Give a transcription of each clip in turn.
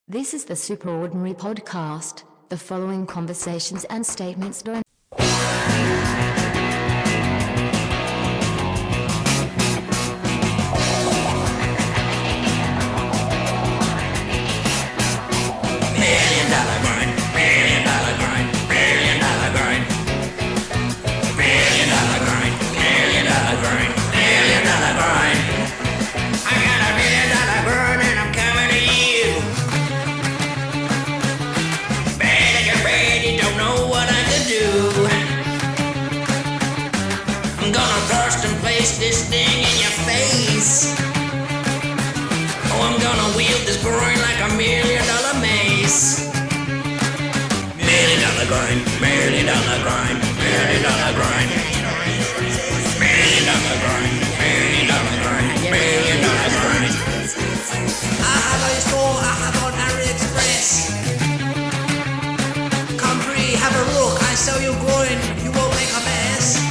This is the Superordinary Podcast. The following conversations and statements don't. This thing in your face. Oh, I'm gonna wield this groin like a $1 million mace. $1 million grind, $1 million grind, $1 million grind. $1 million grind, $1 million grind, $1 million grind. I have a store, I have on AliExpress. Come free, have a look, I sell you groin, you won't make a mess.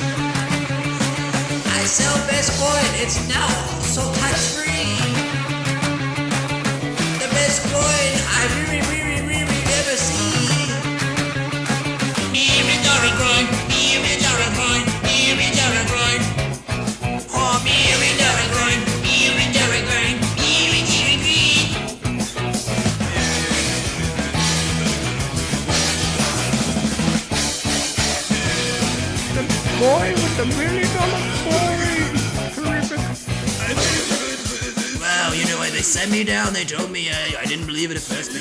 I sell best groin, it's now so touch-free. The best groin I really ever see. Meandering groin, meandering groin, meandering groin. Oh, meandering groin, meandering groin, meandering groin. The boy with the $1 million story. Terrific. Well, you know why they sent me down? They told me I didn't believe it at first, but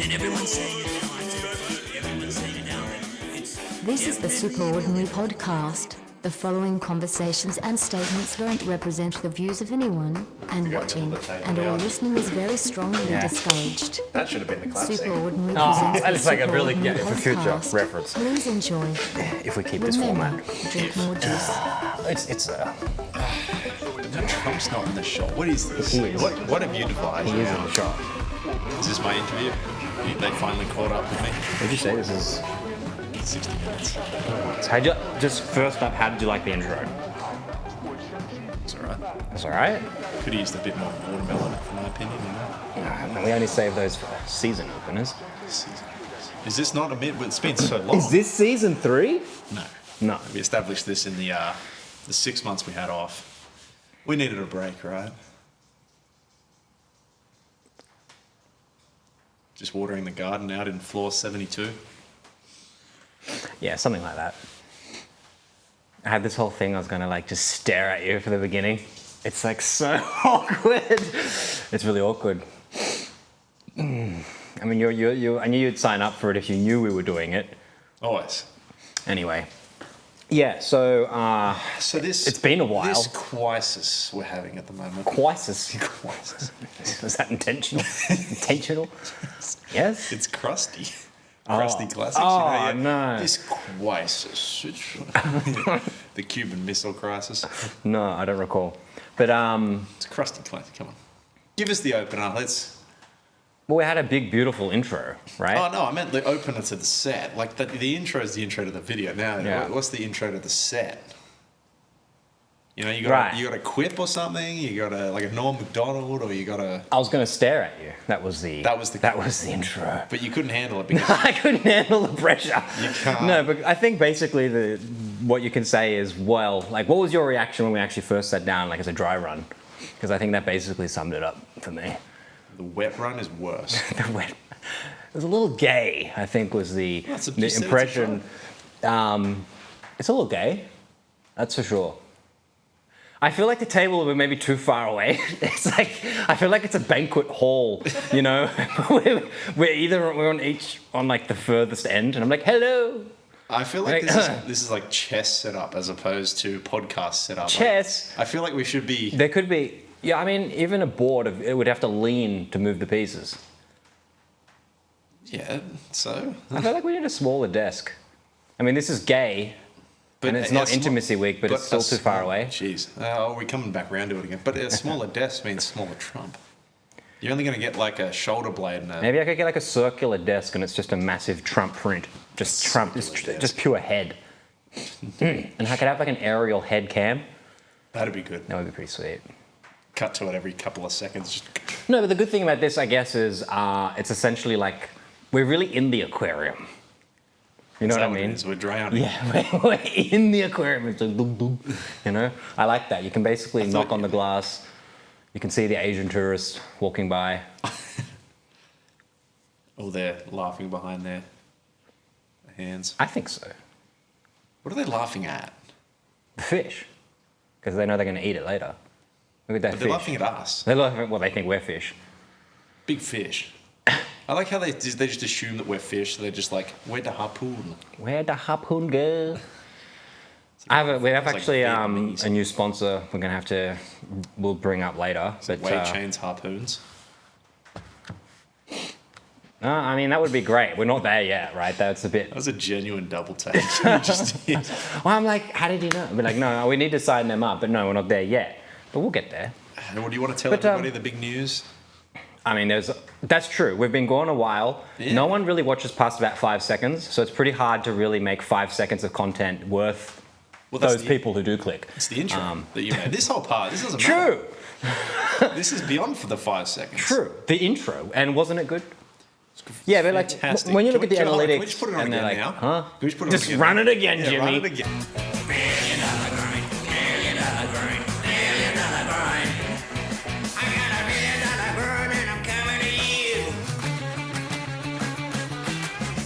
and everyone's saying it now. Everyone's saying it now. This is the Superordinary Podcast. The following conversations and statements don't represent the views of anyone, and watching and or listening is very strongly discouraged. That should have been the classic. Superordinary Oh, presents it's the like a really Superordinary for future Podcast. reference. Please enjoy. If we keep this Remember, format, drink more juice. it's Trump's not in the shot. What is this? He is. What have you devised? he is in the shot. Is this my interview? They finally caught up with me. What did you say? This is. 60 minutes. So how'd you, just first up, how did you like the intro? It's alright. That's all right. Could have used a bit more watermelon, in my opinion. And we only save those for season openers. Is this not a mid? It's been so long. Is this season 3? No. No. We established this in the 6 months we had off. We needed a break, right? Just watering the garden out in floor 72. Yeah, something like that. I had this whole thing I was gonna like just stare at you for the beginning. It's like so awkward. It's really awkward. I mean, I knew you'd sign up for it if you knew we were doing it. Always. Anyway, yeah. So So this. it's been a while. This crisis we're having at the moment. Crisis. Crisis. Was that intentional? Intentional? Yes. It's crusty. Crusty classics. Oh, you know, no. This crisis. The Cuban Missile Crisis. No, I don't recall. But It's a crusty classic. Come on. Give us the opener. Let's. well, we had a big, beautiful intro, right? Oh, no, I meant the opener to the set. Like, the intro is the intro to the video. Now, Yeah. what's the intro to the set? You know, you got Right. you got a quip or something. You got a like a Norm Macdonald, or you got a. I was going to stare at you. That was the intro. But you couldn't handle it because I couldn't handle the pressure. You can't. No, but I think basically what you can say is, well, like, what was your reaction when we actually first sat down, like as a dry run? Because I think that basically summed it up for me. the wet run is worse. The wet. It was a little gay, I think, was the Well, you said the it's a impression. It's a little gay, that's for sure. I feel like the table were maybe too far away. It's like, I feel like it's a banquet hall, you know? we're on each on like the furthest end, and I'm like, hello. I feel like Like, this is like chess setup as opposed to podcast setup. Chess. Like, I feel like we should be. There could be, yeah, I mean, even a board, it would have to lean to move the pieces. Yeah. So. I feel like we need a smaller desk. I mean, this is gay, and it's not intimacy week, but it's still too far away. Jeez. We're coming back round to it again. But a smaller desk means smaller Trump. You're only going to get like a shoulder blade and a. Maybe I could get like a circular desk, and it's just a massive Trump print. Just Trump, just pure head. And I could have like an aerial head cam. That'd be good. That would be pretty sweet. cut to it every couple of seconds. Just... No, but the good thing about this, I guess, is it's essentially like we're really in the aquarium. You know what I mean? We're drowning. Yeah, we're in the aquarium. It's like, boom, boom. You know? I like that. You can basically knock on the glass. You can see the Asian tourists walking by. Oh, they're laughing behind their hands. I think so. What are they laughing at? The fish. Because they know they're going to eat it later. Look at that But fish. they're laughing at us. They're laughing, well, they think we're fish. Big fish. I like how they just assume that we're fish. So they're just like, where'd the harpoon? Where'd the harpoon go? We have actually a new sponsor we're going to we'll bring up later. But Wade Chains harpoons. I mean, that would be great. We're not there yet, right? That's a bit... That was a genuine double take. You just did. Well, I'm like, how did you know? We're like, no, we need to sign them up. But no, we're not there yet. But we'll get there. What do you want to tell everybody, the big news? I mean, that's true. We've been going a while. Yeah. No one really watches past about 5 seconds. So it's pretty hard to really make 5 seconds of content worth those people who do click. It's the intro that you made. This whole part, this doesn't matter. True. This is beyond for the 5 seconds. True. The intro. And wasn't it good? Yeah, but like fantastic. when you look at the analytics, can we just put it on and they're again like, now? huh? Can we just put it just on again? run it again, Yeah, Jimmy. run it again. $1 million grind, $1 million grind, $1 million grind. I got $1 million grind and I'm coming to you.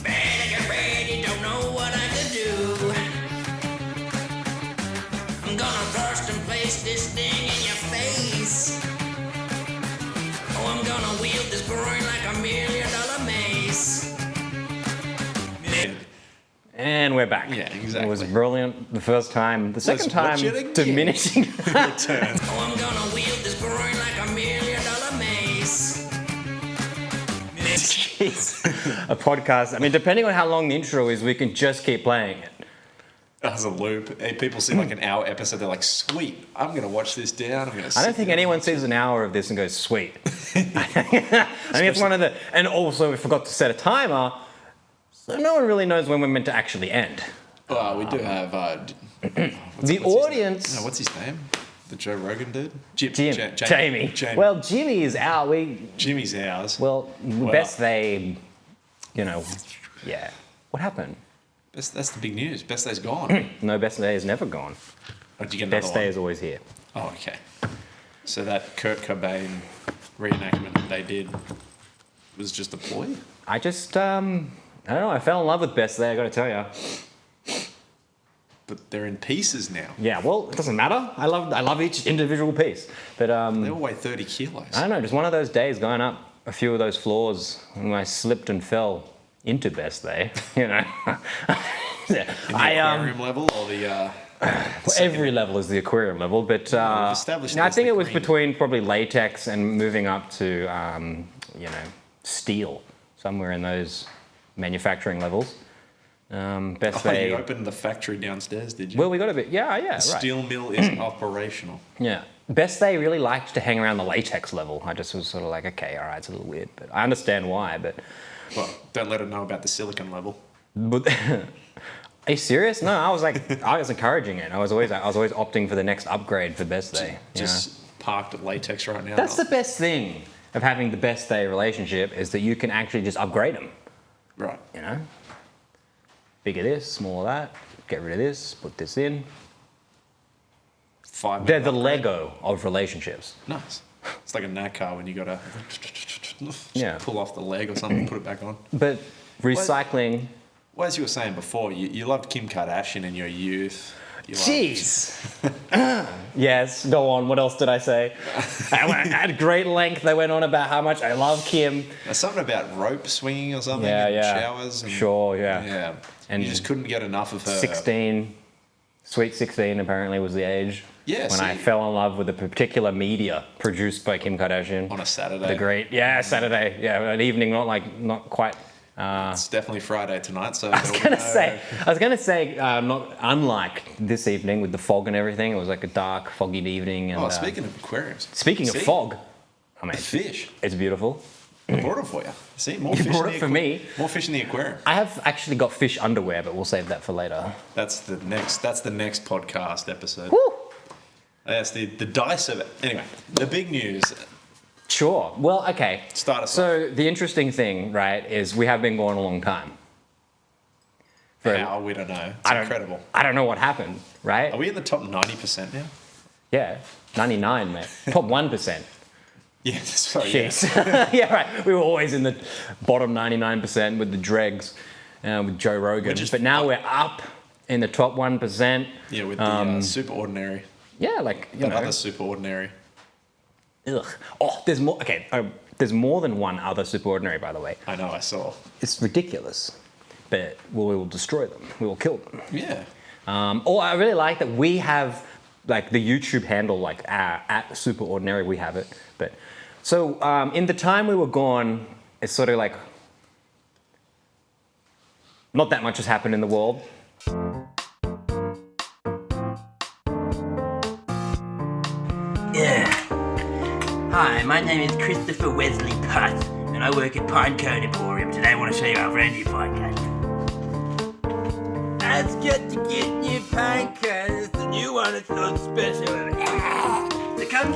Better get ready, don't know what I could do. I'm gonna thrust and place this thing in your face. Oh, I'm gonna wield this groin like $1 million mace. And we're back. Yeah, exactly. It was brilliant the first time. The second time, diminishing. Return. Oh, I'm gonna wield this groin like $1 million mace. Jeez. A podcast. I mean, depending on how long the intro is, we can just keep playing it. As a loop. People see like an hour episode, they're like, sweet, I'm going to watch this down. I don't think anyone sees an hour of this and goes, sweet. I think it's one of the... And also, we forgot to set a timer, so no one really knows when we're meant to actually end. Well, we do have... the audience... What's his name? The Joe Rogan dude? Jamie. Well, Jimmy is Jimmy's ours. Well, best they... You know, yeah. What happened? That's the big news. Best day's gone. No, best day is never gone. Oh, did you get another Best day is always here. Oh, okay. So that Kurt Cobain reenactment that they did was just a ploy? I just, I don't know. I fell in love with Best Day, I gotta tell you. But they're in pieces now. Yeah, well, it doesn't matter. I love each individual piece. But they all weigh 30 kilos. I don't know. Just one of those days going up a few of those floors when I slipped and fell into Best Day, you know. In the aquarium level or the... every level is the aquarium level, but I think it was between probably latex and moving up to, you know, steel, somewhere in those manufacturing levels. Best Day... You opened the factory downstairs, did you? Well, we got a bit... Yeah, right. The steel mill is operational. Yeah. Best Day really liked to hang around the latex level. I just was sort of like, okay, all right, it's a little weird, but I understand why, but... Well, don't let her know about the silicon level. But are you serious? No, I was encouraging it. I was always opting for the next upgrade for Best Day. Just parked at latex right now. That's the best thing of having the Best Day relationship is that you can actually just upgrade them. Right. You know, bigger this, smaller that. Get rid of this, put this in. They're the Lego of relationships. Nice. It's like a NASCAR when you gotta pull off the leg or something, put it back on. But recycling. Well, as you were saying before, you loved Kim Kardashian in your youth. Jeez. Yes, go on. What else did I say? At great length, they went on about how much I love Kim. There's something about rope swinging or something in showers. And, Yeah. And you just couldn't get enough of her. 16. Sweet 16 apparently was the age. Yeah, when I fell in love with a particular media produced by Kim Kardashian. On a Saturday. The great, Saturday. Yeah, an evening, not quite. It's definitely Friday tonight, so... I was gonna say, not unlike this evening with the fog and everything. It was like a dark, foggy evening. And, speaking of aquariums. Speaking of fog, I mean... The fish. It's beautiful. I brought it for you. See, more fish. You brought it for me. More fish in the aquarium. I have actually got fish underwear, but we'll save that for later. That's the next podcast episode. Woo! That's the dice of it. Anyway, the big news. Sure. Well, okay. Start us So the interesting thing, right, is we have been going a long time. How? We don't know. It's incredible. I don't know what happened, right? Are we in the top 90% now? Yeah, 99, mate. Top 1%. Yeah, sorry. Jeez. Yeah, right. We were always in the bottom 99% with the dregs, with Joe Rogan. But now we're up in the top 1%. Yeah, with the super ordinary. Yeah, like, you know. Other super ordinary. Ugh. Oh, there's more. Okay, there's more than one other super ordinary, by the way. I know, I saw. It's ridiculous. But we will destroy them. We will kill them. Yeah. I really like that we have, like, the YouTube handle, like, at Super Ordinary, we have it. But so in the time we were gone, it's sort of like not that much has happened in the world. Yeah. Hi, my name is Christopher Wesley Putt, and I work at Pinecone Emporium. Today I want to show you our brand new pinecone. It's good to get new pinecone. It's the new one. It's so special. So come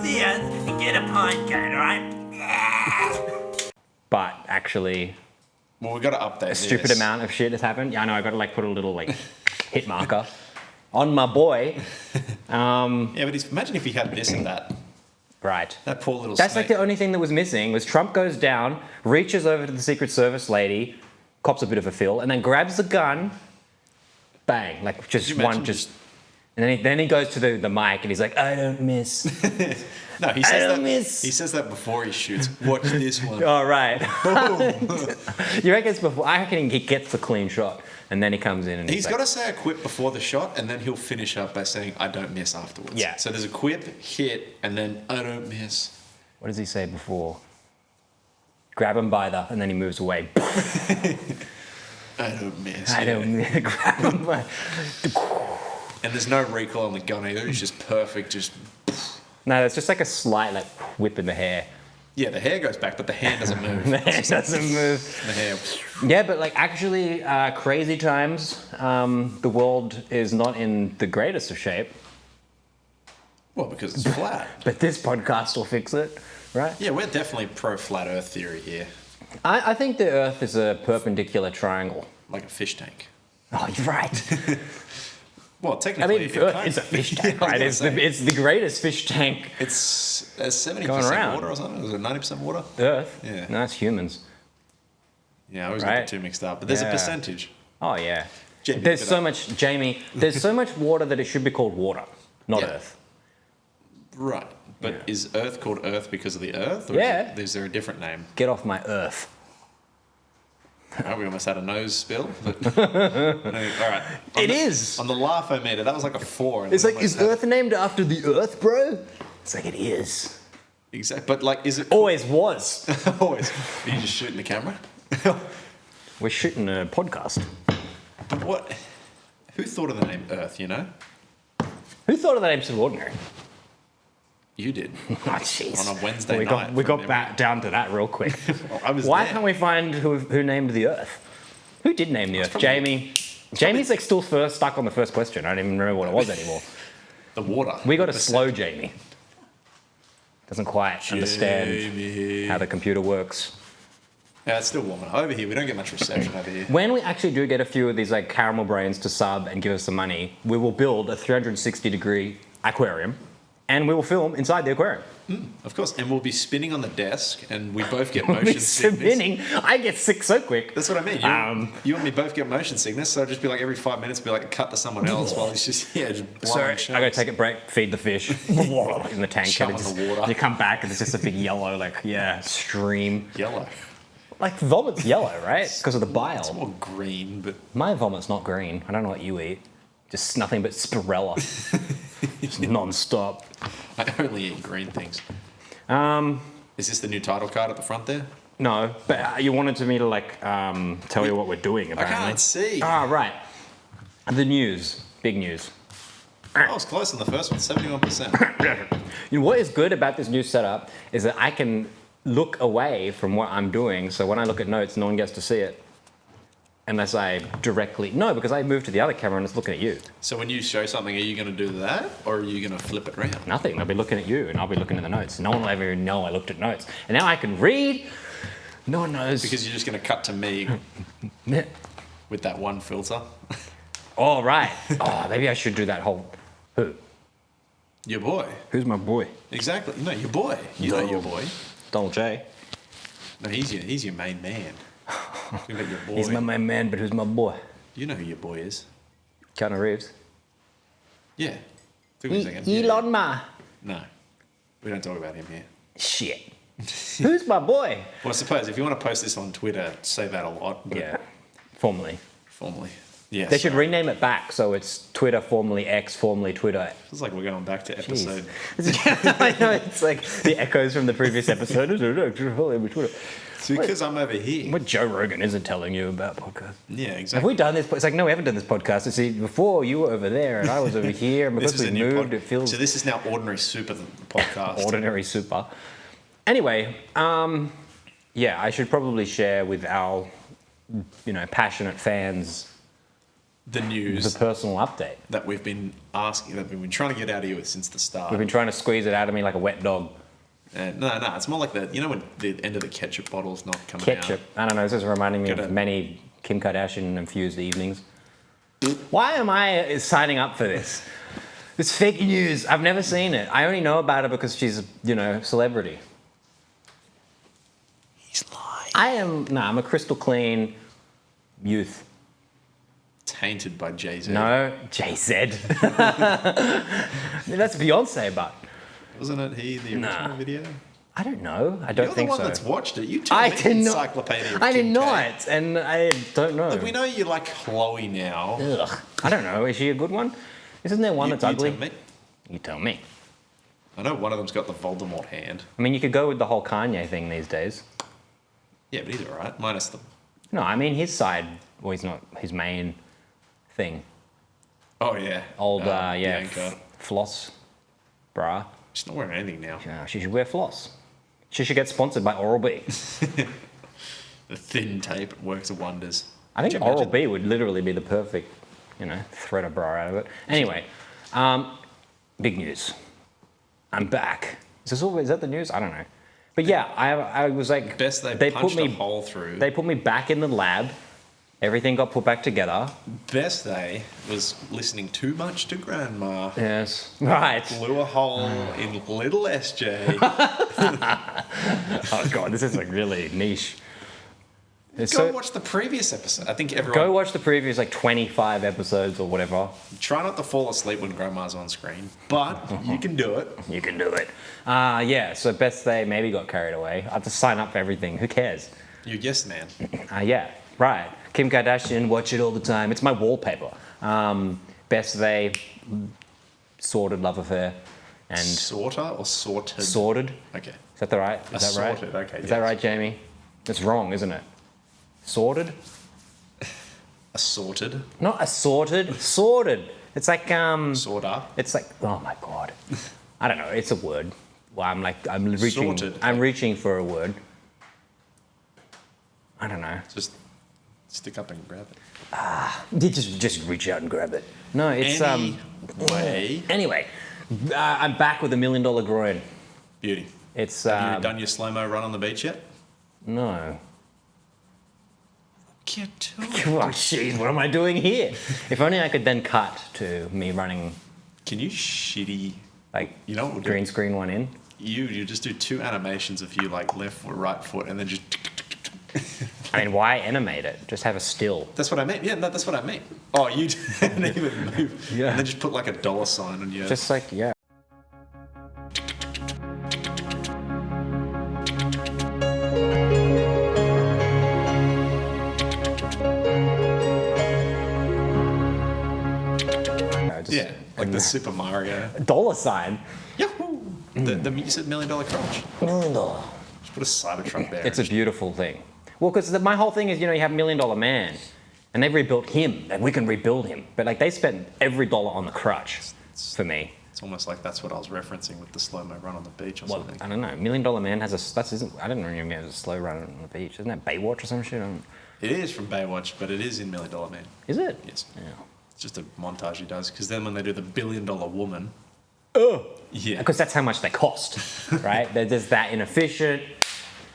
see us and get a pinecone, alright? But actually, Well, we've got to update a stupid amount of shit has happened. Yeah, I know. I got to like put a little like hit marker on my boy. Yeah, but imagine if he had this and that. Right. That poor little That's snake. like the only thing that was missing was Trump goes down, reaches over to the Secret Service lady, cops a bit of a feel, and then grabs the gun, bang, like just you imagine one, and then he goes to the mic and he's like, I don't miss. No, he says that. He says that before he shoots. Watch this one. Oh, right. You reckon it's before? I reckon he gets the clean shot and then he comes in and He's like, got to say a quip before the shot, and then he'll finish up by saying, I don't miss afterwards. Yeah. So there's a quip, hit, and then I don't miss. What does he say before? Grab him by the, and then he moves away. I don't miss. I don't grab him by. And there's no recoil on the gun either. It's just perfect. Just No, it's just like a slight like whip in the hair. yeah, the hair goes back, but the hand doesn't move. The hair doesn't move. The hair. Yeah, but like actually, crazy times. The world is not in the greatest of shape. Well, because it's flat. But this podcast will fix it, right? Yeah, we're definitely pro flat Earth theory here, I think the Earth is a perpendicular triangle. like a fish tank. Oh, you're right. Well, I technically, mean, it Earth kind is a of- fish tank, Yeah, I right? was gonna say. It's the greatest fish tank. It's 70% Going around. water or something. Is it 90% water? Earth. Yeah. No, that's humans. Yeah, I always Right. get the two mixed up. But there's Yeah. a percentage. Oh yeah. Jamie, There's look it so up. much, Jamie. There's so much water that it should be called water, not Yeah. Earth. Right. But Yeah. is Earth called Earth because of the Earth? Or Yeah. is there a different name? Get off my Earth. Oh, we almost had a nose spill. But all right. It is. On the laugh-o-meter, that was like a 4. and It's we like, almost is had Earth named after the Earth, bro? It's like, it is. Exactly. But like, is it Always was. always? Are you just shooting the camera? We're shooting a podcast. But what? Who thought of the name Earth? You know, Who thought of that episode of Ordinary? you did. Oh, jeez. On a Wednesday we night we from got memory. back down to that real quick. I was Why there. can't we find who named the Earth? Who did name the Earth? probably- Jamie. Jamie's like still stuck on the first question. I don't even remember what it was anymore. The water. We got to The slow Jamie. Doesn't quite understand Jamie. how the computer works. Yeah, it's still warming. Over here, we don't get much reception over here. When we actually do get a few of these like caramel brains to sub and give us some money, we will build a 360-degree aquarium, and we will film inside the aquarium. Of course, and we'll be spinning on the desk, and we both get We'll be motion sickness. spinning. I get sick so quick. That's what I mean. You and me both get motion sickness, so I'll just be like every 5 minutes, be like a cut to someone else while he's just just blowing So I gotta take a break, feed the fish in the tank. Shove and on the water. You come back and it's just a big yellow, stream. yellow. Like vomit's yellow, right? Because of the bile. It's more green, but My vomit's not green. I don't know what you eat. Just nothing but spirella. Just non-stop. I only eat green things. Is this the new title card at the front there? No, but you wanted me to tell you what we're doing. I Apparently. can't see. Ah, right. The news, big news. I was close on the first one, 71%. You know, what is good about this new setup is that I can look away from what I'm doing, so when I look at notes, no one gets to see it. unless I directly... No, because I moved to the other camera and it's looking at you. So when you show something, are you going to do that, or are you going to flip it around? Nothing. I'll be looking at you and I'll be looking at the notes. No one will ever know I looked at notes. And now I can read. No one knows. Because you're just going to cut to me with that one filter. Oh, right. Oh, maybe I should do that whole... Who? Your boy. Who's my boy? Exactly. No, your boy. You know your boy. Donald J. No, he's your main man. You got your boy. He's my main man, but who's my boy? You know who your boy is. Keanu Reeves. Yeah. Took me a second. Elon Musk. No. We don't talk about him here. Shit. Who's my boy? Well, I suppose if you want to post this on Twitter, say that a lot. But Yeah. Formerly. Yes. They should rename it back so it's Twitter, formerly X, formerly Twitter. Feels like we're going back to episode. I know, it's like the echoes from the previous episode. It's because I'm over here. What Joe Rogan isn't telling you about podcasts. Yeah, Have exactly. we done this? It's like, no, we haven't done this podcast. See, before you were over there and I was over here, and This because is a we new moved, it feels So this is now Ordinary Super podcast. ordinary super. Anyway, yeah, I should probably share with our, passionate fans The news the personal update. that we've been asking, that we've been trying to get out of you since the start. We've been trying to squeeze it out of me like a wet dog. No, it's more like when the end of the ketchup bottle's not coming Ketchup. out. I don't know, this is reminding me Gotta- of many Kim Kardashian infused evenings. Why am I signing up for this? It's fake news. I've never seen it. I only know about it because she's, celebrity. He's lying. I'm a crystal clean youth. Tainted by Jay-Z. No, Jay-Z. That's Beyonce, but Wasn't it he, the original video? I don't know. I don't You're think the one so. that's watched it. You tell I me did not. encyclopedia of I did Kim K. not, and I don't know. Look, we know you like Chloe now. Ugh. I don't know. Is she a good one? Isn't there one that's ugly? Tell me. You tell me. I know one of them's got the Voldemort hand. I mean, you could go with the whole Kanye thing these days. Yeah, but he's alright. Minus the... No, I mean his side. Well, he's not his main thing. Oh, yeah. Old, Bianca. floss, bra. She's not wearing anything now. Yeah, she should wear floss. She should get sponsored by Oral-B. The thin tape works wonders. I think Could you imagine? Oral-B would literally be the perfect, thread a bra out of it. Anyway, big news. I'm back. Is that the news? I don't know. But yeah, I was like... Best they punched put me, a hole through. They put me back in the lab. Everything got put back together. Best they was listening too much to Grandma. Yes. Right. Blew a hole in little SJ. Oh, God, this is like really niche. Go watch the previous episode. I think everyone... Go watch the previous 25 episodes or whatever. Try not to fall asleep when Grandma's on screen, but you can do it. You can do it. Yeah, so best they maybe got carried away. I have to sign up for everything. Who cares? You're a yes man. Yeah, right. Kim Kardashian, watch it all the time. It's my wallpaper. Best they, sordid love affair. And Sorter or sorted? sordid. Okay. Is that the right? Is that right? Assorted, okay, Is that yes. right, Jamie? It's wrong, isn't it? Sordid? Assorted. Not assorted. Sordid. It's like Sorter. It's like, oh my God. I don't know. It's a word. Well, I'm reaching. Sorted. I'm reaching for a word. I don't know. Just stick up and grab it. Just reach out and grab it. No, it's Anyway. Anyway, I'm back with $1 million groin. Beauty. It's Have you done your slow-mo run on the beach yet? no. Get to it. Oh, jeez, what am I doing here? If only I could then cut to me running Can you shitty... you know what we'll do? green screen one in. You just do 2 animations of you left foot, right foot, and then just... I mean, why animate it? Just have a still. That's what I mean. Yeah, no, that's what I mean. Oh, you didn't even move. Yeah. And then just put like a $ sign on your... Just yeah. Yeah, like the Super Mario. $. Sign. Yahoo! You said $1 million crunch. $1 million. Just put a Cybertruck there. It's a beautiful thing. Well, because my whole thing is, you have $1 Million Man, and they rebuilt him, and we can rebuild him. But they spent every dollar on the crutch for me. It's almost like that's what I was referencing with the slow-mo run on the beach or Well, something. I don't know. $1 Million Man has I didn't really know he has a slow run on the beach. Isn't that Baywatch or some shit? It is from Baywatch, but it is in $1 Million Man. Is it? Yes. Yeah. It's just a montage he does. Because then when they do the $1 Billion Woman, yeah, Because that's how much they cost, right? There's that inefficient.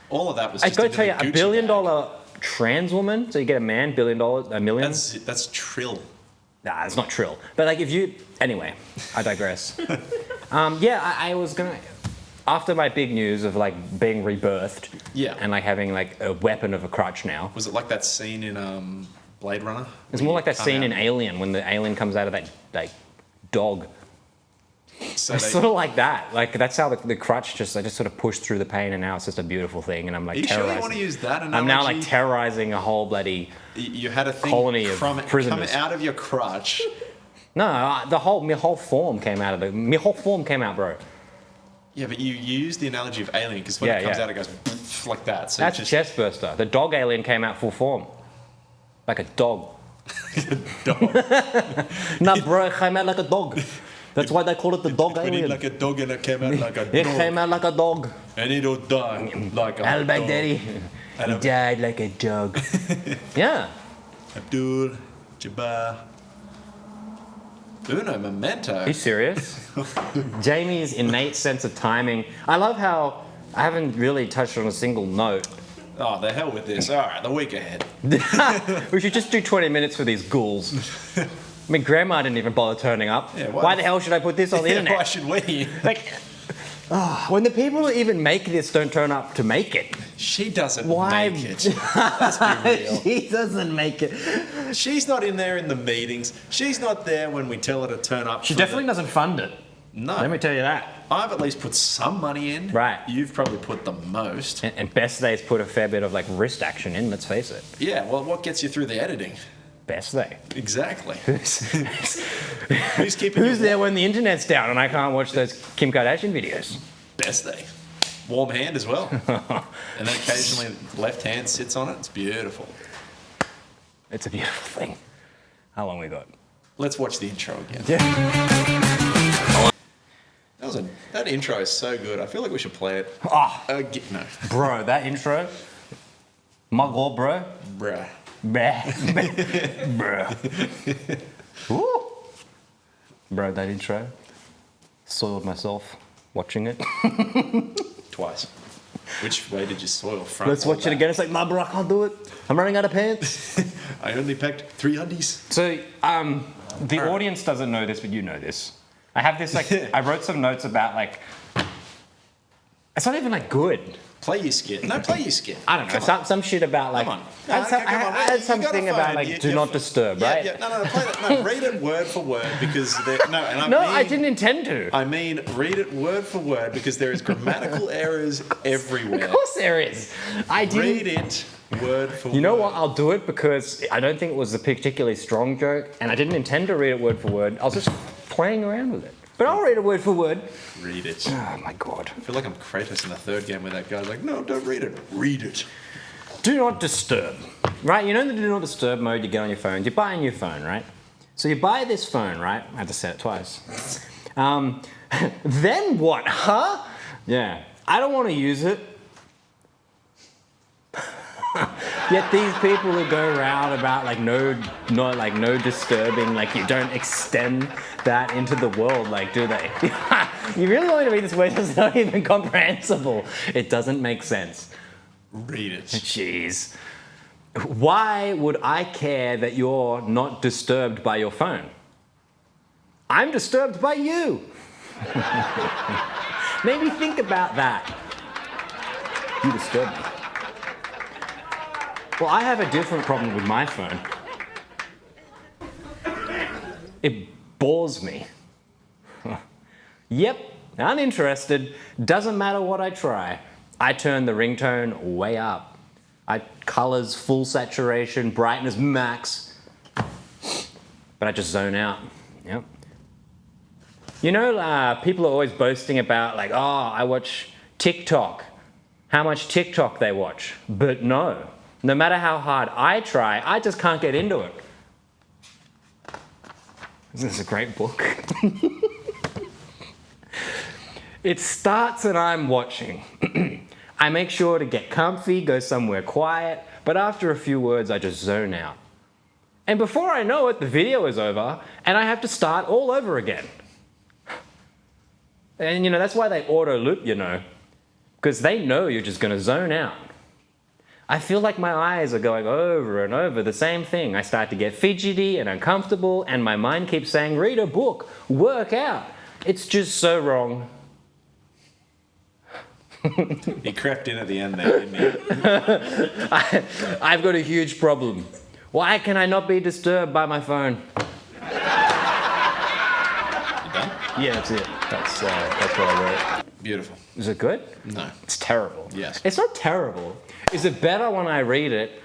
all of that was. I Just gotta into tell you, the $1 Gucci billion bag. trans woman, so you get a man, $1 billion, a million. That's Trill. Nah, it's not trill. But like if you, anyway, I digress. I was gonna, after my big news of like being rebirthed, Yeah. and like having like a weapon of a crutch now. Was it like that scene in Blade Runner? It's more like that scene in Alien when the alien comes out of that like dog. So It's they, sort of like that. Like that's how the crutch I just sort of pushed through the pain, and now it's just a beautiful thing. And I'm like are you sure terrorizing. you want to use that analogy? I'm now like terrorizing a whole bloody. You had a thing colony of from prisoners. come out of your crotch. No, my whole form came out, bro. Yeah, but you used the analogy of Alien because when Yeah, it comes yeah. out, it goes like that. So That's just chest burster. The dog alien came out full form, like a dog. dog. No, bro, it came out like a dog. That's why they call it the dog Put it alien. like a dog and it came out like a It dog. came out like a dog. And it'll die like a Al dog. Baghdadi. He died like a dog. Yeah. Abdul Jabbar. Uno Memento. Are you serious? Jamie's innate sense of timing. I love how I haven't really touched on a single note. Oh, the hell with this. All right, the week ahead. We should just do 20 minutes for these ghouls. I mean, Grandma didn't even bother turning up. Yeah, why the hell should I put this on the Yeah, internet? why should we? Like, when the people who even make this don't turn up to make it. She doesn't Why? make it. Let's be real. She doesn't make it. She's not in there in the meetings. She's not there when we tell her to turn up. She for definitely doesn't fund it. No. Let me tell you that. I've at least put some money in. Right. You've probably put the most. And Best Day's put a fair bit of like wrist action in, let's face it. Yeah, well, what gets you through the editing? Best Day. Exactly. Who's Who's keeping you there when the internet's down and I can't watch those Kim Kardashian videos? Best day. Warm hand as well. And then occasionally left hand sits on it. It's beautiful. It's a beautiful thing. How long we got? Let's watch the intro again. Yeah. That intro is so good. I feel like we should play it. No. Bro, that intro. My God, bro. Bruh. Bruh. Woo. Bro, that intro. Soiled myself watching it. Twice. Which way did you soil? Front Let's or watch it back? again. It's like, nah, bro, I can't do it. I'm running out of pants. I only packed 3 undies. So, the audience doesn't know this, but you know this. I have this, like, I wrote some notes about, like, it's not even, like, good. Play your skit. No, play your skit. I don't know, Come on. some shit about, like, Come on. I had, some, come on. I had You something got a about, phone. like, do not disturb, Yeah, right? Yeah, no, play that. No, read it word for word because there, no, and I No, mean, I didn't intend to. I mean, read it word for word because there is grammatical errors everywhere. Of course there is. I didn't. Read it word for word. You know what? I'll do it because I don't think it was a particularly strong joke, and I didn't intend to read it word for word. I was just playing around with it. But I'll read it word for word. Read it. Oh my God. I feel like I'm Kratos in the third game where that guy's like, no, don't read it. Read it. Do not disturb. Right? You know the do not disturb mode you get on your phone. You buy a new phone, right? So you buy this phone, right? I had to say it twice. Then what? Huh? Yeah. I don't want to use it. Yet these people who go around about like no disturbing, like you don't extend that into the world, like do they? You really want me to read this word that's not even comprehensible. It doesn't make sense. Read it. Jeez. Why would I care that you're not disturbed by your phone? I'm disturbed by you. Maybe think about that. You disturb me. Well, I have a different problem with my phone. It bores me. Yep, uninterested. Doesn't matter what I try. I turn the ringtone way up. Colors full saturation, brightness max. But I just zone out. Yep. You know, people are always boasting about like, oh, I watch TikTok. How much TikTok they watch. But no matter how hard I try, I just can't get into it. This is a great book. It starts and I'm watching. I make sure to get comfy, go somewhere quiet, but after a few words, I just zone out. And before I know it, the video is over, and I have to start all over again. And, that's why they auto-loop, because they know you're just going to zone out. I feel like my eyes are going over and over the same thing. I start to get fidgety and uncomfortable, and my mind keeps saying, read a book, work out. It's just so wrong. He crept in at the end there, didn't he? I've got a huge problem. Why can I not be disturbed by my phone? You done? Yeah, that's it. That's what I wrote. Beautiful. Is it good? No. It's terrible. Yes. It's not terrible. Is it better when I read it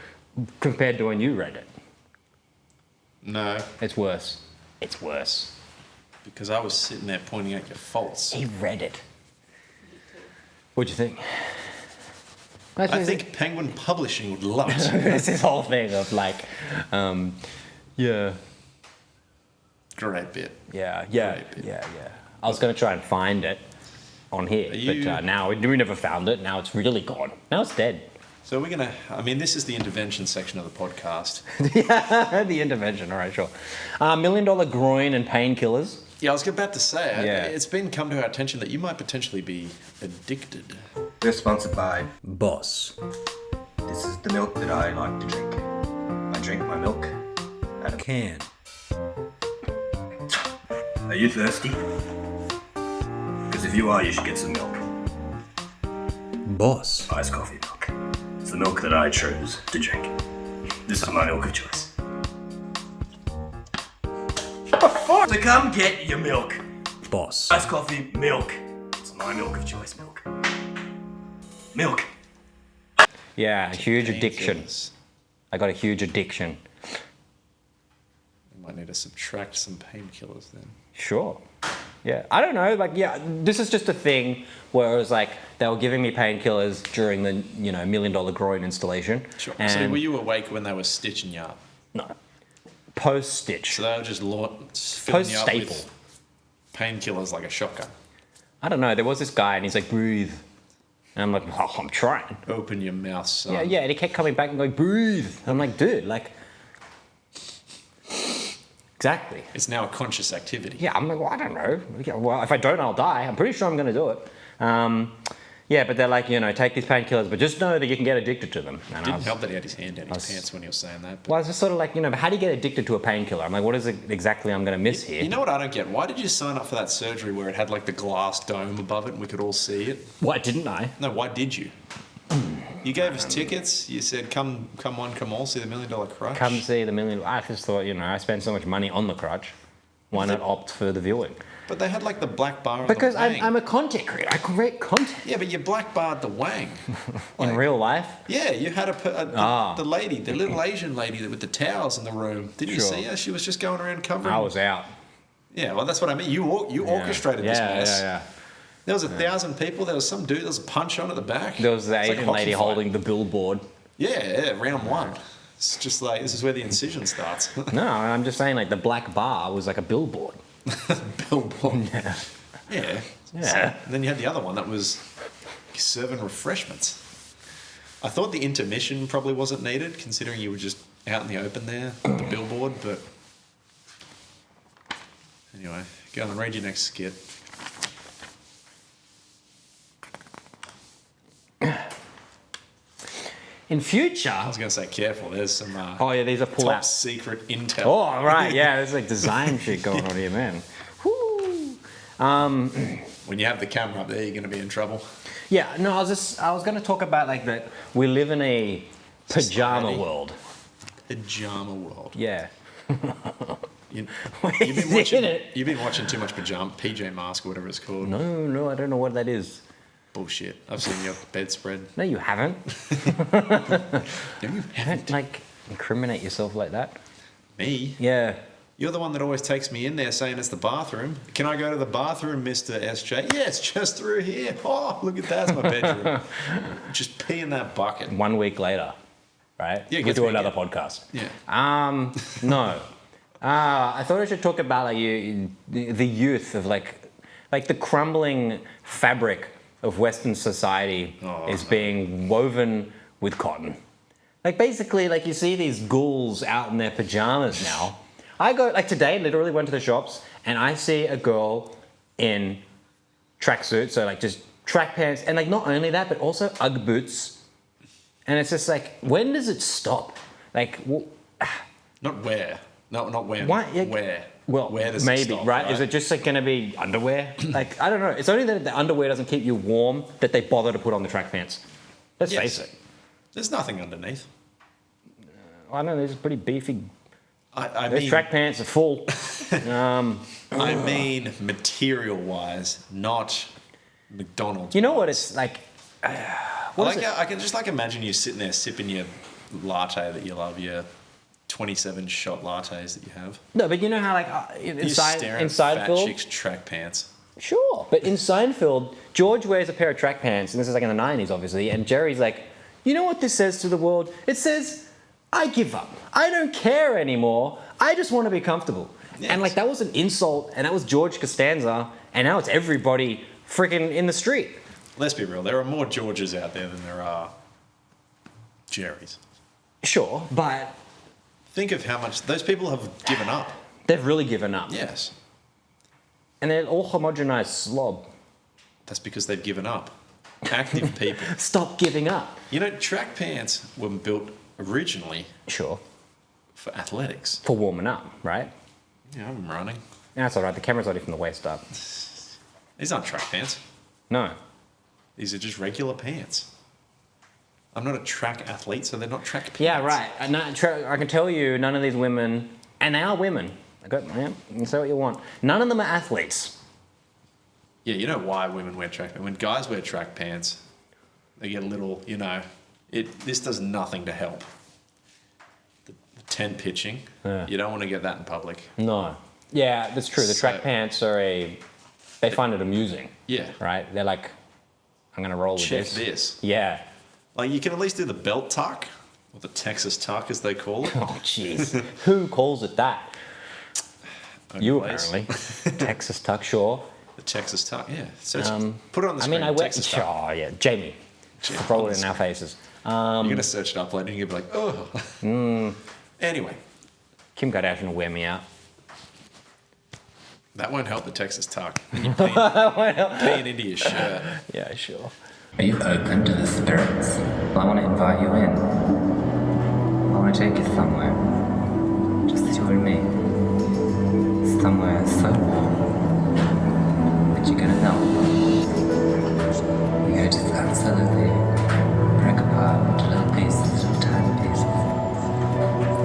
compared to when you read it? No. It's worse. It's worse. Because I was sitting there pointing out your faults. He read it. What'd you think? I think Penguin Publishing would love it. It's this whole thing of like, yeah. Great bit. Yeah. Great bit. I was going to try and find it on here, but now we never found it. Now it's really gone. Now it's dead. So we're going to, this is the intervention section of the podcast. Yeah, the intervention, all right, sure. $1 Million Groin and painkillers. Yeah, I was about to say, Yeah. it's come to our attention that you might potentially be addicted. We're sponsored by Boss. This is the milk that I like to drink. I drink my milk out of a can. Are you thirsty? Because if you are, you should get some milk. Boss. Iced coffee milk. It's the milk that I chose to drink. This is my milk of choice. So come get your milk. Boss. Iced coffee milk. It's my milk of choice milk. Milk. Yeah, huge addiction. Painkillers. I got a huge addiction. You might need to subtract some painkillers then. Sure. Yeah, I don't know. This is just a thing where it was like they were giving me painkillers during the $1 Million Groin installation. Sure. And So were you awake when they were stitching you up? no, post stitch, So they were just filling post you up staple. with painkillers like a shotgun. I don't know. There was this guy, and he's like, breathe, and I'm like, oh, I'm trying. Open your mouth, son. Yeah, and he kept coming back and going, breathe. And I'm like, dude, exactly. It's now a conscious activity. Yeah, I'm like, well, I don't know. Yeah, well, if I don't, I'll die. I'm pretty sure I'm going to do it. Yeah, but they're like, take these painkillers, but just know that you can get addicted to them. And Didn't help that he had his hand down his pants when he was saying that. But Well, it's just sort of like, but how do you get addicted to a painkiller? I'm like, what is it exactly I'm going to miss here? you know what I don't get? Why did you sign up for that surgery where it had like the glass dome above it and we could all see it? Why didn't I? No, why did you? You gave us tickets. You said, come one, come all, see the $1 Million Crutch. Come see the million. I just thought, I spend so much money on the crutch. Why not opt for the viewing? But they had like the black bar on Because the wang. I'm a content creator. I create content. Yeah, but you black barred the wang. In real life? Yeah, you had the lady, the little Asian lady with the towels in the room. Didn't you Sure. see her? She was just going around covering. I was out. Yeah, well, that's what I mean. You orchestrated this mess. Yeah. There was 1,000 people. There was some dude. There was a punch on at the back. There was the It's like a Asian hockey lady fight. holding the billboard. Yeah, round one. It's just like, this is where the incision starts. No, I'm just saying, the black bar was like a billboard. Billboard. Yeah. Yeah. Yeah. So, then you had the other one that was serving refreshments. I thought the intermission probably wasn't needed, considering you were just out in the open there, at the billboard, but anyway, go on and read your next skit. In future. I was going to say, careful, there's some Oh, yeah, these are top pull-ups. secret intel. Oh, right, yeah, there's design shit going on here, man. Woo. When you have the camera up there, you're going to be in trouble. Yeah, no, I was going to talk about that we live in a pajama Society. world. Pajama world. Yeah. You've Isn't it? been watching too much PJ Mask or whatever it's called. No, I don't know what that is. Bullshit. I've seen your bedspread. No, you haven't. No, you haven't. Don't incriminate yourself like that. Me? Yeah. You're the one that always takes me in there saying it's the bathroom. Can I go to the bathroom, Mr. SJ? Yeah, it's just through here. Oh, look at that. It's my bedroom. Just pee in that bucket. 1 week later, right? Yeah, we gets do me another again. podcast. Yeah. No. I thought I should talk about the youth of like the crumbling fabric of Western society is being woven with cotton. Like basically, like you see these ghouls out in their pajamas now. I go like today, literally went to the shops and I see a girl in tracksuit, so like just track pants, and like not only that, but also UGG boots. And it's just like, when does it stop? Like, Not where. No, not when. Why? Where? Well, where does maybe, it stop, right? Is it just like going to be underwear? Like, I don't know. It's only that the underwear doesn't keep you warm that they bother to put on the track pants. Let's Yes. face it. There's nothing underneath. I don't know. There's pretty beefy. I Those mean, track pants are full. I mean, material-wise, not McDonald's. You know what it's like? I can just like imagine you sitting there sipping your latte that you love, your 27-shot lattes that you have. No, but you know how like in You're staring at fat Seinfeld. chicks' track pants. Sure, but in Seinfeld, George wears a pair of track pants, and this is like in the 90s, obviously, and Jerry's like, you know what this says to the world? It says, I give up. I don't care anymore. I just want to be comfortable. Yes. And like that was an insult, and that was George Costanza, and now it's everybody freaking in the street. Let's be real. There are more Georges out there than there are Jerrys. Sure, but Think of how much those people have given up. they've really given up. Yes. And they're all homogenized slob. That's because they've given up. Active people. Stop giving up. You know, track pants were built originally Sure. for athletics. For warming up, right? Yeah, I'm running. Yeah, that's all right. The camera's already from the waist up. These aren't track pants. No. These are just regular pants. I'm not a track athlete, so they're not track pants. Yeah, right. I can tell you, none of these women, and they are women. You can say what you want. None of them are athletes. Yeah, you know why women wear track pants? When guys wear track pants, they get a little, this does nothing to help. The tent pitching, you don't want to get that in public. No. Yeah, that's true. The track So- pants are they find it amusing. Yeah. Right? They're like, I'm going to roll with Check this. this. Yeah. Like, you can at least do the belt tuck, or the Texas tuck, as they call it. Oh, jeez. Who calls it that? You Place. apparently. Texas tuck, sure. The Texas tuck, yeah. So put it on the I screen. mean, I wear. Texas tuck. Oh, yeah. Jamie. Roll it in our faces. You're going to search it up later and you'll be like, oh. Anyway, Kim Kardashian will wear me out. that won't help the Texas tuck. And you're peeing into your shirt. Yeah, sure. Are you open to the spirits? Well, I want to invite you in. I want to take you somewhere. Just you and me. Somewhere so warm that you're gonna melt. You're gonna just absolutely break apart into little pieces, little tiny pieces.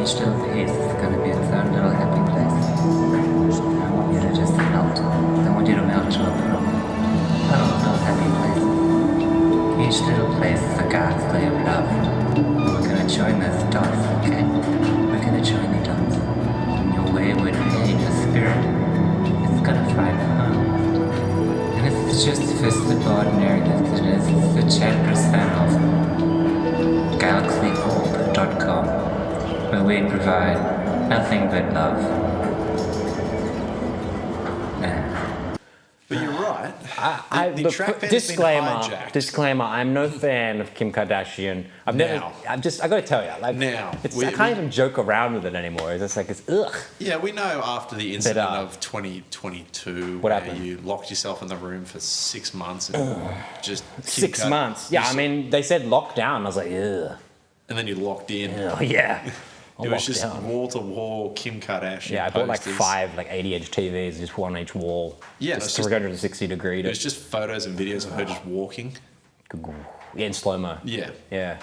Each little piece is gonna be its own little happy place. I want you to just melt. I want you to melt to a puddle of little happy places. Each little place is a ghastly of love. We're gonna join those dots, okay? We're gonna join the dots. And your wayward pain, your spirit, is gonna find home. And it's just for simple ordinariness it is. It's the 10% of galaxygold.com, where we provide nothing but love. But you're right. The Look, track pants disclaimer. been hijacked. Disclaimer. I'm no fan of Kim Kardashian. I've never. Now. I got to tell you. Like, Now. I can't even joke around with it anymore. It's just like it's ugh. Yeah, we know after the incident But, of 2022 what where happened? you locked yourself in the room for 6 months and just... 6 months. Yeah, I mean, they said lockdown. I was like, ugh. And then you locked in. Oh, yeah. It was just wall-to-wall Kim Kardashian Yeah, I bought like posters. 5 like 80-inch TVs, just one on each wall. Yeah, just it's just- 360 degree. It was just photos and videos of her just walking. Yeah, in slow mo. Yeah. Yeah.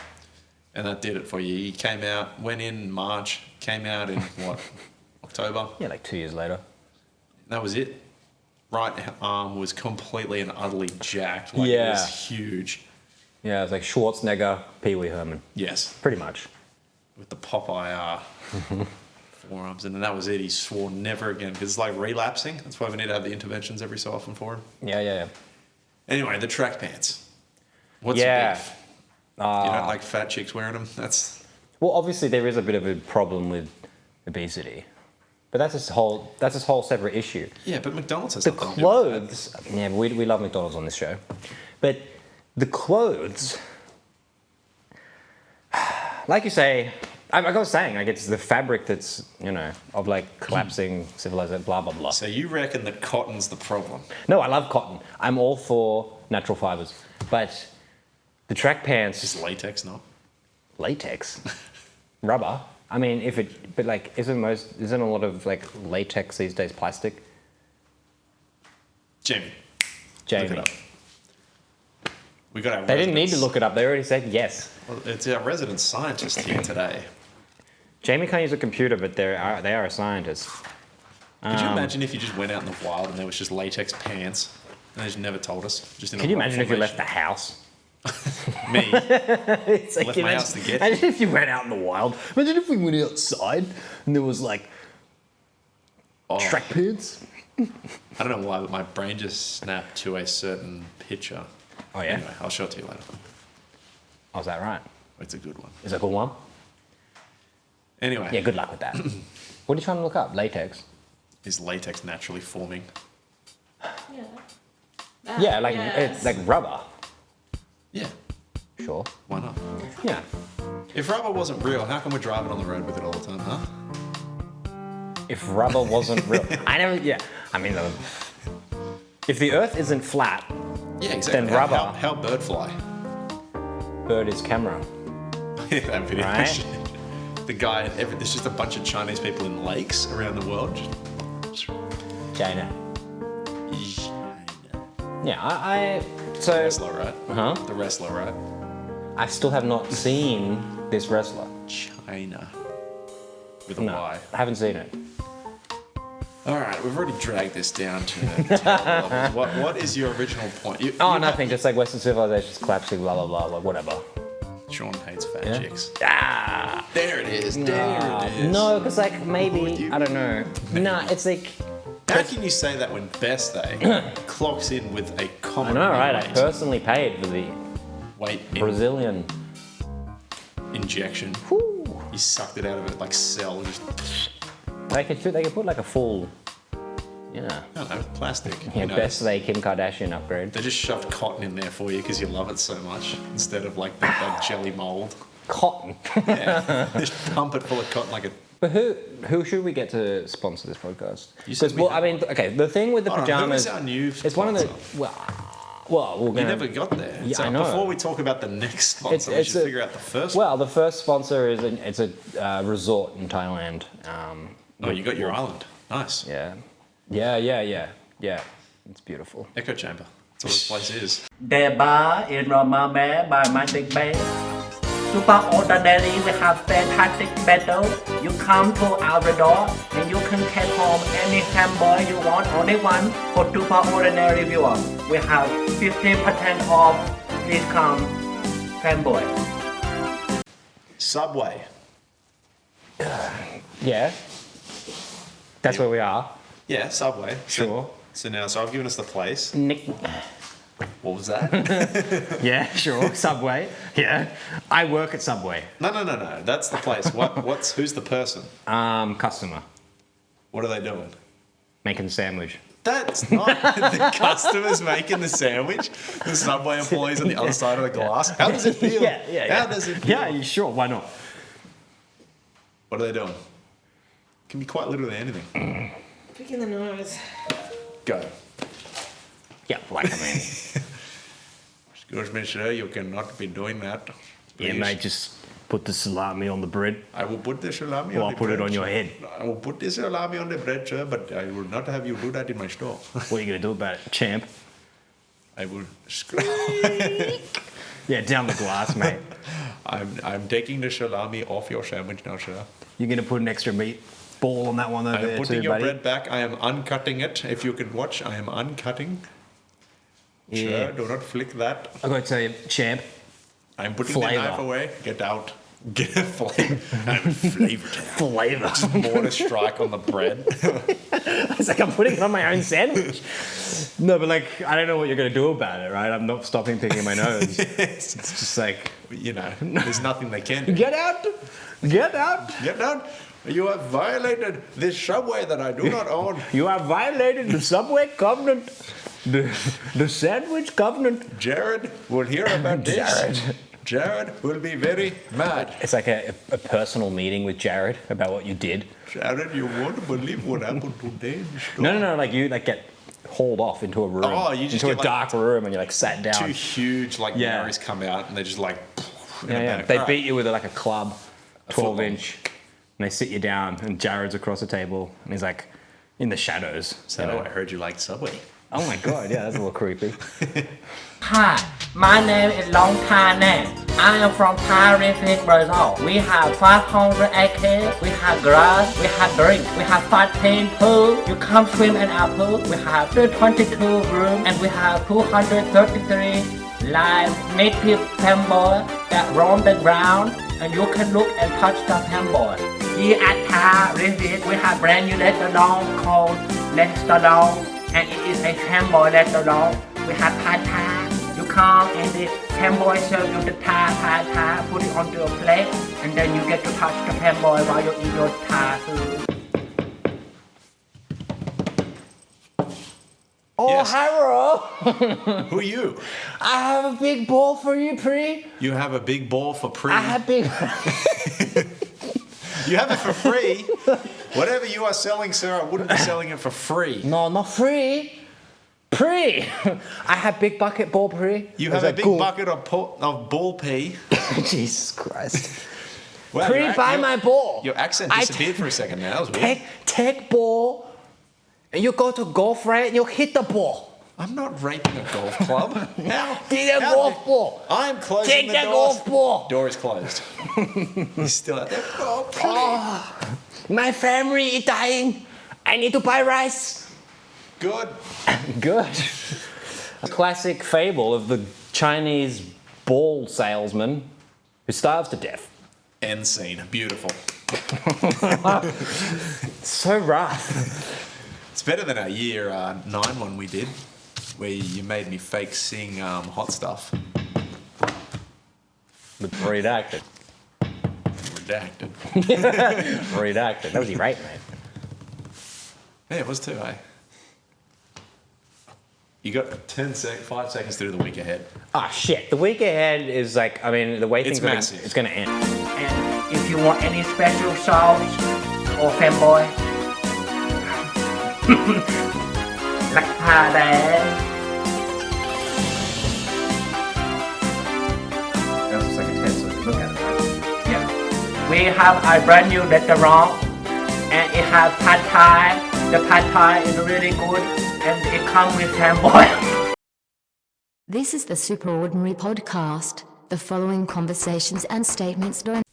And that did it for you. He came out, went in March, came out in what, October? Yeah, like 2 years later. That was it. Right arm was completely and utterly jacked. Like Yeah. It was huge. Yeah, it was like Schwarzenegger, Pee Wee Herman, Yes. pretty much. With the Popeye forearms. And then that was it. He swore never again. Because it's like relapsing. That's why we need to have the interventions every so often for him. Yeah. Anyway, the track pants. What's Yeah. the beef? You don't like fat chicks wearing them? That's... Well, obviously there is a bit of a problem with obesity, but that's this whole separate issue. Yeah, but McDonald's has The nothing to do with that. clothes, yeah, we love McDonald's on this show, but the clothes, like you say, like I was saying, like it's the fabric that's, you know, of like collapsing civilization, blah, blah, blah. So you reckon that cotton's the problem? No, I love cotton. I'm all for natural fibers. But the track pants... Is latex not? Latex? Rubber? I mean, but like, isn't a lot of like latex these days plastic? Jamie. Jamie. Look it up. We got our They didn't need to residents- look it up. They already said yes. Well, it's our resident scientist here today. Jamie can't use a computer, but they are a scientist. Could you imagine if you just went out in the wild and there was just latex pants and they just never told us? Just in Can a you rock imagine if you left the formation? house? Me? It's like, Left my house to get imagine if you went out in the wild. Imagine if we went outside and there was like track pants. I don't know why, but my brain just snapped to a certain picture. Oh yeah? Anyway, I'll show it to you later. Oh, is that right? It's a good one. Is that a good one? Anyway, Yeah, good luck with that. What are you trying to look up? Latex? is latex naturally forming? Yeah, like it's like rubber. Yeah, Sure. why not? Yeah. If rubber wasn't real, how come we're driving on the road with it all the time, huh? If rubber wasn't real, I never. Yeah. I mean, if the Earth isn't flat, Yeah, exactly. Then rubber. How bird fly? bird is camera. That video. Right. The guy, there's just a bunch of Chinese people in lakes around the world. China. China. Yeah, The so wrestler, right? Huh? The wrestler, right? I still have not seen this wrestler. China. With a No, Y. I haven't seen it. All right, we've already dragged this down to terrible levels. What is your original point? Nothing. Just like Western civilization's collapsing, blah blah blah, like whatever. Sean hates fat Yeah? chicks. Ah. There it is. There it is. No, because like maybe I don't know. Nah, it's like How can you say that when Best Day clocks in with a I common know, right? I weight, personally paid for the weight Brazilian. injection? You sucked it out of it like cell. Just, They could put like a full, yeah. I don't know, plastic. Yeah, you know. best they Kim Kardashian upgrade. They just shoved cotton in there for you because you love it so much instead of like that jelly mold. Cotton. Yeah. Just pump it full of cotton like a. But who should we get to sponsor this podcast? You said Because we well, I had mean, okay, the thing with the Hold on, who pajamas. is our new It's one of the sponsor? well, we're You gonna. never got there. Yeah, So I know. before we talk about the next sponsor, we it's should a- figure out the first one. Well, the first sponsor is it's a resort in Thailand. Oh, you got your island. Nice. Yeah. It's beautiful. Echo chamber. That's all this place is. The bar in Romame by Magic Bay. Super ordinary, we have fantastic battle. You come to our door and you can take home any hamburger you want, only one for super ordinary viewer. We have 50% off. Please come, fanboy. Subway. Yeah. That's where we are. Yeah, Subway. Sure. So I've given us the place. Nick. What was that? Yeah, sure. Subway. Yeah. I work at Subway. No. That's the place. Who's the person? Customer. What are they doing? Making the sandwich. That's not the customers making the sandwich. The Subway employees on the other side of the glass. How does it feel? Yeah. How does it feel? Yeah, you sure, why not? What are they doing? Can be quite literally anything. Picking the nose. Go. Yeah, like I mean. Excuse me, sir, you cannot be doing that. Yeah, Please. mate, just put the salami on the bread. I will put the salami Or on I'll the put it bread, on your sir. head. I will put the salami on the bread, sir, but I will not have you do that in my store. What are you going to do about it, champ? I will. Yeah, down the glass, mate. I'm taking the salami off your sandwich now, sir. You're going to put an extra meat ball on that one over I am there putting too, your buddy? bread back. I am uncutting it. If you can watch, I am uncutting. Yeah. Sir, do not flick that. I got to tell you, champ, I'm putting Flavor. the knife away. Get out. Get a flavor. I'm flavored. flavor. Mortar strike on the bread. It's like I'm putting it on my own sandwich. No, but like, I don't know what you're going to do about it, right? I'm not stopping picking my nose. It's just like, You know, there's nothing they can do. get out! Get out! Get out. You have violated this Subway that I do not own. You have violated the Subway covenant. The sandwich covenant. Jared will hear about this. Jared. Jared will be very mad. It's like a personal meeting with Jared about what you did. Jared, you won't believe what happened today. No. Like you get hauled off into a room. Oh, you just into a get, dark room and you're like sat down. Two huge Marys come out and they're just like. Yeah. They beat you with like a club, 12 football. inch, and they sit you down and Jared's across the table and he's like in the shadows. So I heard you like Subway. Oh my god, yeah, that's a little creepy. Hi, my name is Long Thai Name. I am from Paris, Brazil. We have 500 acres, we have grass, we have drink, we have 15 pool. You come swim in our pool. We have 22 rooms and we have 233 live native fanboy that roam the ground and you can look and touch the fanboy. Here at Paris, we have brand new restaurant called Restaurant and it is a fanboy restaurant. We have Thai. You come and the fanboy serve you the Thai, put it onto a plate, and then you get to touch the fanboy while you eat your Thai food. Oh, Yes. Harold! Who are you? I have a big ball for you, Pri. You have a big ball for pre. I have big... You have it for free. Whatever you are selling, sir, I wouldn't be selling it for free. No, not free. Pri! I have big bucket ball, Pri. You Is have a that big cool? bucket of ball pee. Jesus Christ. Wow, Pri, your- buy your- my ball. Your accent I disappeared for a second now. That was weird. Take ball, and you go to golf, right? And you hit the ball. I'm not raping a golf club. How? Take the how golf did- ball. I'm closing Take the the door. golf ball. Door is closed. He's still out there. Oh, please. My family is dying. I need to buy rice. Good. Good. A classic fable of the Chinese ball salesman who starves to death. End scene. Beautiful. So rough. It's better than our year 9 one we did, where you made me fake sing Hot Stuff. Redacted. Redacted. Redacted. That was your right, mate. Yeah, it was too, eh? You got 5 seconds to do the week ahead. Ah, shit. The week ahead is like, I mean, the way things It's are massive. it's going to end. And if you want any special sauce or fanboy, like Thai. That looks like a test, so if you look at it, right? Yeah. We have a brand new restaurant and it has pad thai. The pad thai is really good and it comes with fanboy. This is the Superordinary Podcast. The following conversations and statements don't.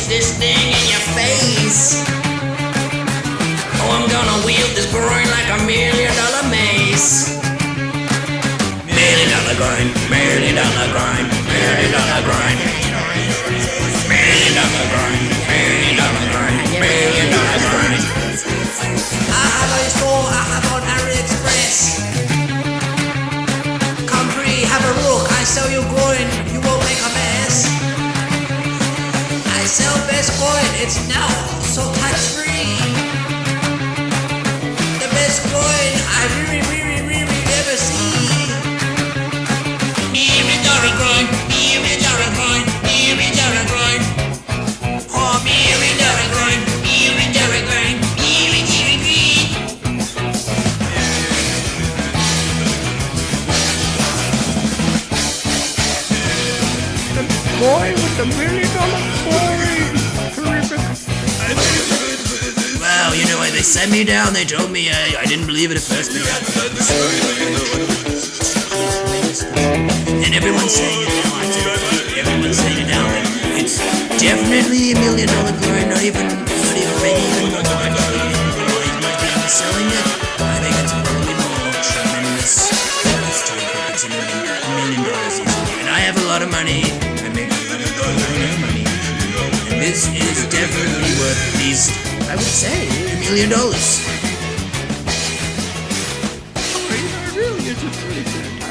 This thing in your face. Oh, I'm gonna wield this groin like a $1 million mace. $1 million grind, $1 million grind, $1 million grind. $1 million grind, $1 million grind, $1 million grind. I have a store, I have on AliExpress. Come free, have a look, I sell you groin, you won't make a mess. I sell best groin, it's now so touch free. The best groin I really ever see. $1 groin, $1 groin, $1 groin. Oh, $1 groin, $1 groin, $1 Boy with the $1 million groin. Wow, you know why they sent me down? They told me I didn't believe it at first, but and everyone's saying it now. Everyone's saying it now. It's definitely $1 million groin, not even maybe even more. He's selling it. I think it's probably more tremendous. It's too quick. It's lot of money. I make a lot of money. And this is definitely worth at least, I would say, $1 million. Really, it's just really good.